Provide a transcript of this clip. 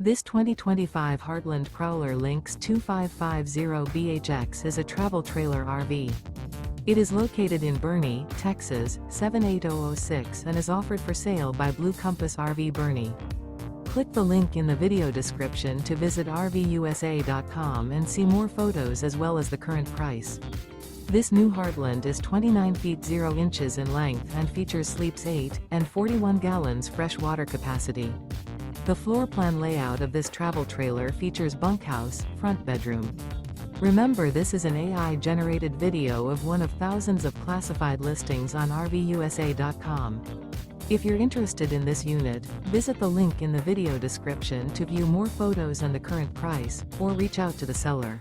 This 2025 Heartland Prowler Lynx 2550BHX is a travel trailer RV. It is located in Boerne, Texas, 78006 and is offered for sale by Blue Compass RV Boerne. Click the link in the video description to visit RVUSA.com and see more photos as well as the current price. This new Heartland is 29 feet 0 inches in length and features sleeps 8 and 41 gallons fresh water capacity. The floor plan layout of this travel trailer features bunkhouse, front bedroom. Remember, this is an AI-generated video of one of thousands of classified listings on RVUSA.com. If you're interested in this unit, visit the link in the video description to view more photos and the current price, or reach out to the seller.